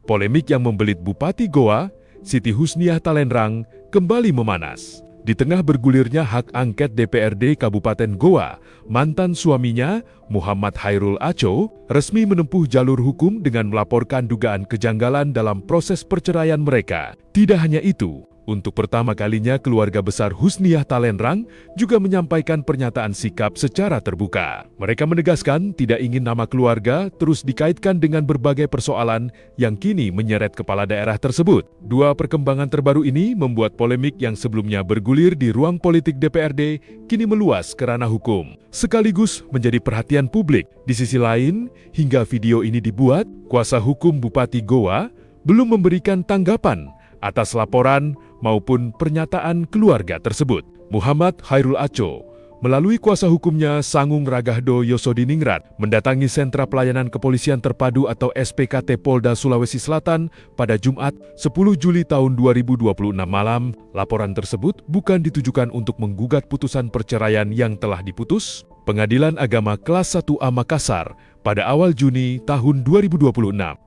Polemik yang membelit Bupati Goa, Siti Husniah Talenrang, kembali memanas. Di tengah bergulirnya hak angket DPRD Kabupaten Goa, mantan suaminya, Muhammad Hairul Aco, resmi menempuh jalur hukum dengan melaporkan dugaan kejanggalan dalam proses perceraian mereka. Tidak hanya itu, untuk pertama kalinya keluarga besar Husniah Talenrang juga menyampaikan pernyataan sikap secara terbuka. Mereka menegaskan tidak ingin nama keluarga terus dikaitkan dengan berbagai persoalan yang kini menyeret kepala daerah tersebut. Dua perkembangan terbaru ini membuat polemik yang sebelumnya bergulir di ruang politik DPRD kini meluas ke ranah hukum, sekaligus menjadi perhatian publik. Di sisi lain, hingga video ini dibuat, kuasa hukum Bupati Goa belum memberikan tanggapan atas laporan maupun pernyataan keluarga tersebut. Muhammad Hairul Aco, melalui kuasa hukumnya Sangung Ragahdo Yosodiningrat, mendatangi Sentra Pelayanan Kepolisian Terpadu atau SPKT Polda Sulawesi Selatan pada Jumat 10 Juli tahun 2026 malam. Laporan tersebut bukan ditujukan untuk menggugat putusan perceraian yang telah diputus Pengadilan Agama Kelas 1A Makassar pada awal Juni tahun 2026,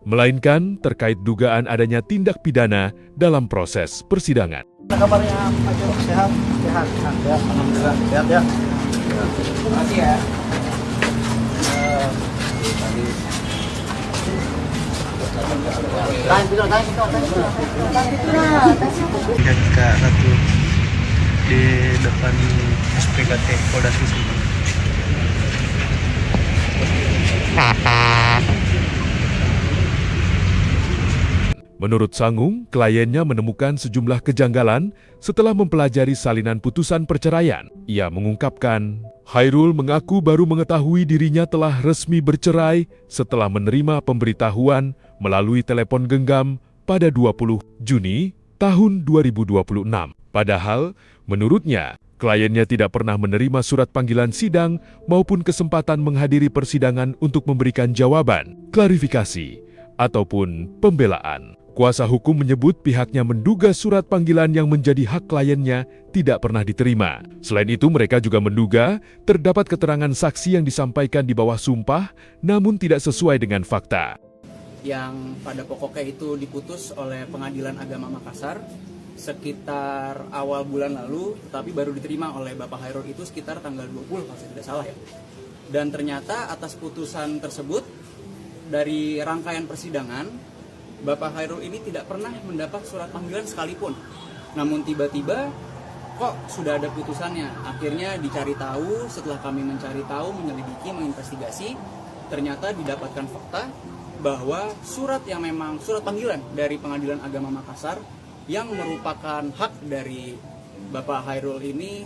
melainkan terkait dugaan adanya tindak pidana dalam proses persidangan. Kabarnya Aco sehat? Sehat, ya. Alhamdulillah, sehat ya. Terima kasih ya. Satu di depan SPKT Polda Sulawesi. Menurut Sangung, kliennya menemukan sejumlah kejanggalan setelah mempelajari salinan putusan perceraian. Ia mengungkapkan, Hairul mengaku baru mengetahui dirinya telah resmi bercerai setelah menerima pemberitahuan melalui telepon genggam pada 20 Juni tahun 2026. Padahal, menurutnya, kliennya tidak pernah menerima surat panggilan sidang maupun kesempatan menghadiri persidangan untuk memberikan jawaban, klarifikasi, ataupun pembelaan. Kuasa hukum menyebut pihaknya menduga surat panggilan yang menjadi hak kliennya tidak pernah diterima. Selain itu, mereka juga menduga terdapat keterangan saksi yang disampaikan di bawah sumpah namun tidak sesuai dengan fakta. Yang pada pokoknya itu diputus oleh Pengadilan Agama Makassar sekitar awal bulan lalu, tetapi baru diterima oleh Bapak Hairul itu sekitar tanggal 20 kalau saya tidak salah ya. Dan ternyata atas putusan tersebut dari rangkaian persidangan, Bapak Hairul ini tidak pernah mendapat surat panggilan sekalipun. Namun tiba-tiba kok sudah ada putusannya. Akhirnya dicari tahu, setelah kami mencari tahu, menyelidiki, menginvestigasi, ternyata didapatkan fakta bahwa surat yang memang surat panggilan dari Pengadilan Agama Makassar yang merupakan hak dari Bapak Hairul ini,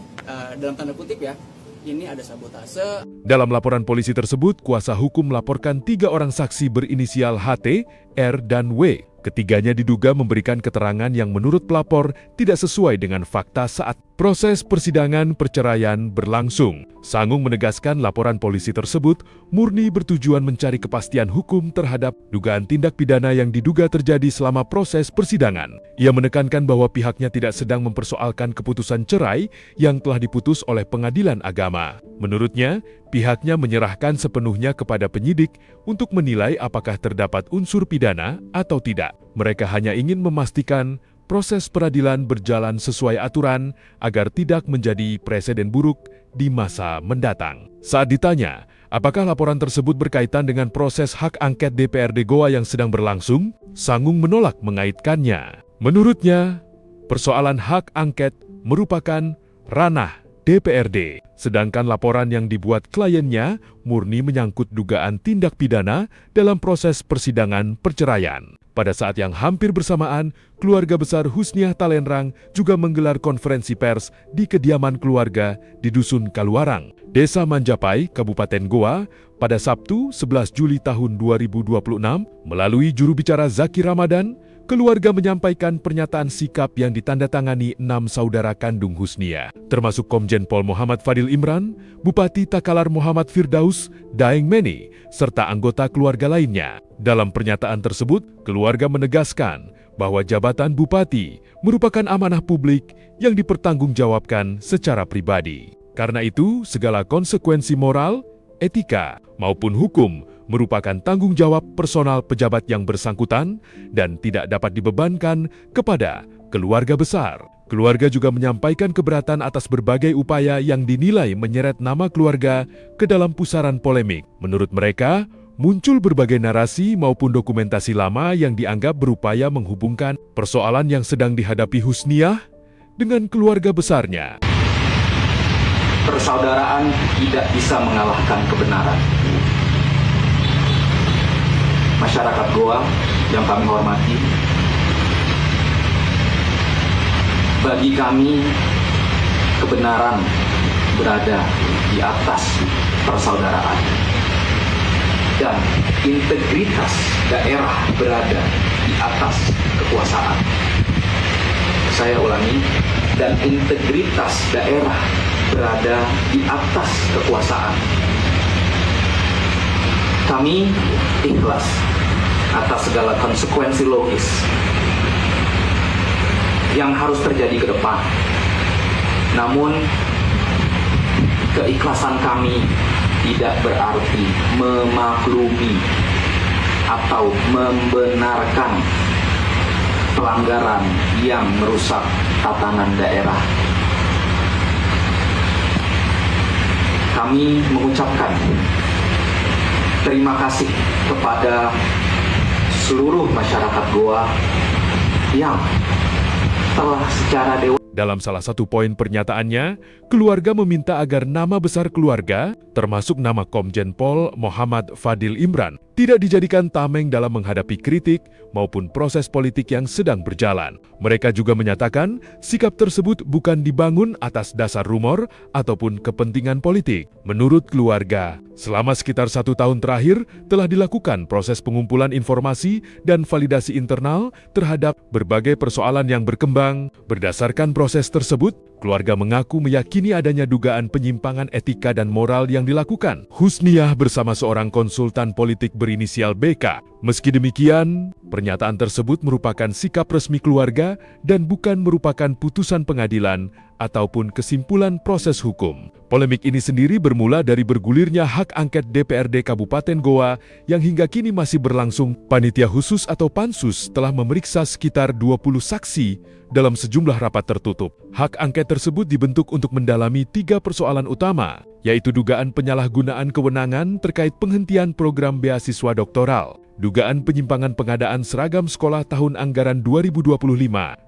dalam tanda kutip ya, ini ada sabotase. Dalam laporan polisi tersebut, kuasa hukum melaporkan 3 orang saksi berinisial HT, R, dan W. Ketiganya diduga memberikan keterangan yang menurut pelapor tidak sesuai dengan fakta saat proses persidangan perceraian berlangsung. Sangung menegaskan laporan polisi tersebut murni bertujuan mencari kepastian hukum terhadap dugaan tindak pidana yang diduga terjadi selama proses persidangan. Ia menekankan bahwa pihaknya tidak sedang mempersoalkan keputusan cerai yang telah diputus oleh Pengadilan Agama. Menurutnya, pihaknya menyerahkan sepenuhnya kepada penyidik untuk menilai apakah terdapat unsur pidana atau tidak. Mereka hanya ingin memastikan proses peradilan berjalan sesuai aturan agar tidak menjadi preseden buruk di masa mendatang. Saat ditanya, apakah laporan tersebut berkaitan dengan proses hak angket DPRD Goa yang sedang berlangsung, Sangung menolak mengaitkannya. Menurutnya, persoalan hak angket merupakan ranah DPRD, sedangkan laporan yang dibuat kliennya murni menyangkut dugaan tindak pidana dalam proses persidangan perceraian. Pada saat yang hampir bersamaan, keluarga besar Husniah Talenrang juga menggelar konferensi pers di kediaman keluarga di Dusun Kaluarang, Desa Manjapai, Kabupaten Goa, pada Sabtu 11 Juli tahun 2026. Melalui juru bicara Zaki Ramadan, keluarga menyampaikan pernyataan sikap yang ditandatangani 6 saudara kandung Husniah, termasuk Komjen Pol Muhammad Fadil Imran, Bupati Takalar Muhammad Firdaus, Daeng Meni, serta anggota keluarga lainnya. Dalam pernyataan tersebut, keluarga menegaskan bahwa jabatan bupati merupakan amanah publik yang dipertanggungjawabkan secara pribadi. Karena itu, segala konsekuensi moral, etika, maupun hukum merupakan tanggung jawab personal pejabat yang bersangkutan dan tidak dapat dibebankan kepada keluarga besar. Keluarga juga menyampaikan keberatan atas berbagai upaya yang dinilai menyeret nama keluarga ke dalam pusaran polemik. Menurut mereka, muncul berbagai narasi maupun dokumentasi lama yang dianggap berupaya menghubungkan persoalan yang sedang dihadapi Husniah dengan keluarga besarnya. Persaudaraan tidak bisa mengalahkan kebenaran. Masyarakat Goa yang kami hormati, bagi kami kebenaran berada di atas persaudaraan dan integritas daerah berada di atas kekuasaan. Saya ulangi, dan integritas daerah berada di atas kekuasaan. Kami ikhlas atas segala konsekuensi logis yang harus terjadi ke depan. Namun, keikhlasan kami tidak berarti memaklumi atau membenarkan pelanggaran yang merusak tatanan daerah. Kami mengucapkan terima kasih kepada seluruh masyarakat Goa yang telah secara dewasa. Dalam salah satu poin pernyataannya, keluarga meminta agar nama besar keluarga, termasuk nama Komjen Pol Muhammad Fadil Imran, tidak dijadikan tameng dalam menghadapi kritik maupun proses politik yang sedang berjalan. Mereka juga menyatakan sikap tersebut bukan dibangun atas dasar rumor ataupun kepentingan politik. Menurut keluarga, selama sekitar 1 tahun terakhir telah dilakukan proses pengumpulan informasi dan validasi internal terhadap berbagai persoalan yang berkembang. Berdasarkan proses tersebut, keluarga mengaku meyakini adanya dugaan penyimpangan etika dan moral yang dilakukan Husniah bersama seorang konsultan politik berinisial BK. Meski demikian, pernyataan tersebut merupakan sikap resmi keluarga dan bukan merupakan putusan pengadilan ataupun kesimpulan proses hukum. Polemik ini sendiri bermula dari bergulirnya hak angket DPRD Kabupaten Goa yang hingga kini masih berlangsung. Panitia khusus atau Pansus telah memeriksa sekitar 20 saksi dalam sejumlah rapat tertutup. Hak angket tersebut dibentuk untuk mendalami 3 persoalan utama, yaitu dugaan penyalahgunaan kewenangan terkait penghentian program beasiswa doktoral, dugaan penyimpangan pengadaan seragam sekolah tahun anggaran 2025,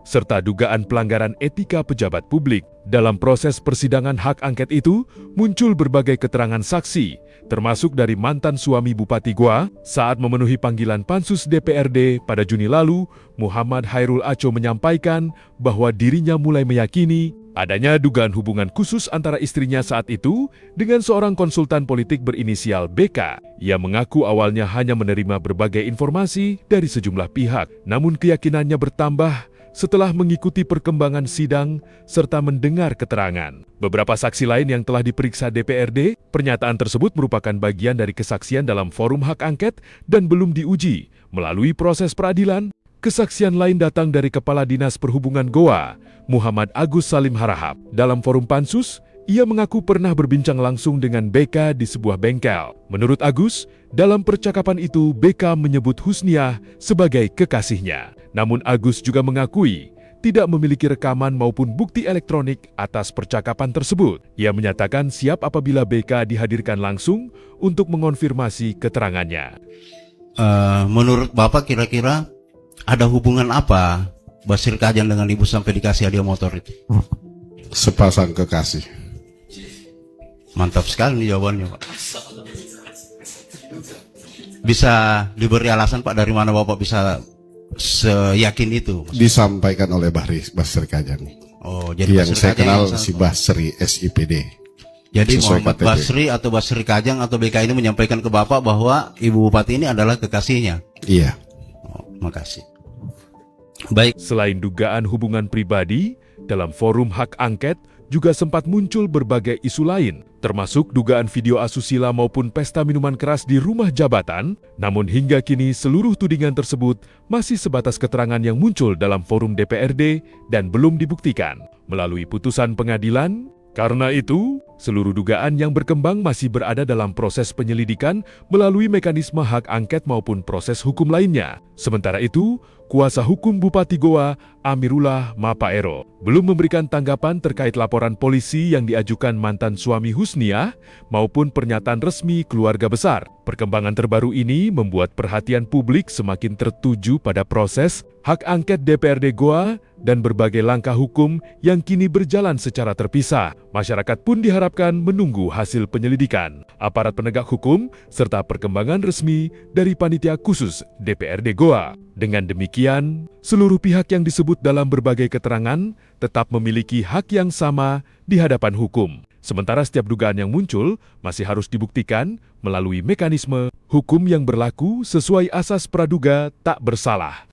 serta dugaan pelanggaran etika pejabat publik. Dalam proses persidangan hak angket itu, muncul berbagai keterangan saksi, termasuk dari mantan suami Bupati Goa. Saat memenuhi panggilan Pansus DPRD pada Juni lalu, Muhammad Hairul Aco menyampaikan bahwa dirinya mulai meyakini adanya dugaan hubungan khusus antara istrinya saat itu dengan seorang konsultan politik berinisial BK. Ia mengaku awalnya hanya menerima berbagai informasi dari sejumlah pihak, namun keyakinannya bertambah setelah mengikuti perkembangan sidang serta mendengar keterangan. Beberapa saksi lain yang telah diperiksa DPRD, pernyataan tersebut merupakan bagian dari kesaksian dalam forum hak angket dan belum diuji melalui proses peradilan. Kesaksian lain datang dari Kepala Dinas Perhubungan Goa, Muhammad Agus Salim Harahap. Dalam forum Pansus, ia mengaku pernah berbincang langsung dengan BK di sebuah bengkel. Menurut Agus, dalam percakapan itu BK menyebut Husniah sebagai kekasihnya. Namun Agus juga mengakui tidak memiliki rekaman maupun bukti elektronik atas percakapan tersebut. Ia menyatakan siap apabila BK dihadirkan langsung untuk mengonfirmasi keterangannya. Menurut Bapak kira-kira ada hubungan apa Basir Kajang dengan Ibu sampai dikasih hadiah motor itu? Sepasang kekasih. Mantap sekali nih jawabannya, Pak. Bisa diberi alasan, Pak, dari mana Bapak bisa seyakin itu? Disampaikan oleh Basri Kajang. Oh, jadi yang saya kenal si Basri SIPD. Jadi sesuai Muhammad KTP. Basri atau Basri Kajang atau BK ini menyampaikan ke Bapak bahwa Ibu Bupati ini adalah kekasihnya. Iya. Oh, makasih. Baik. Selain dugaan hubungan pribadi, dalam forum hak angket juga sempat muncul berbagai isu lain, termasuk dugaan video asusila maupun pesta minuman keras di rumah jabatan. Namun hingga kini seluruh tudingan tersebut masih sebatas keterangan yang muncul dalam forum DPRD dan belum dibuktikan. Melalui putusan pengadilan, Karena itu, seluruh dugaan yang berkembang masih berada dalam proses penyelidikan melalui mekanisme hak angket maupun proses hukum lainnya. Sementara itu, kuasa hukum Bupati Goa, Amirullah Mapaero, belum memberikan tanggapan terkait laporan polisi yang diajukan mantan suami Husniah maupun pernyataan resmi keluarga besar. Perkembangan terbaru ini membuat perhatian publik semakin tertuju pada proses hak angket DPRD Goa dan berbagai langkah hukum yang kini berjalan secara terpisah. Masyarakat pun diharapkan menunggu hasil penyelidikan aparat penegak hukum serta perkembangan resmi dari panitia khusus DPRD Goa. Dengan demikian, seluruh pihak yang disebut dalam berbagai keterangan tetap memiliki hak yang sama di hadapan hukum. Sementara setiap dugaan yang muncul masih harus dibuktikan melalui mekanisme hukum yang berlaku sesuai asas praduga tak bersalah.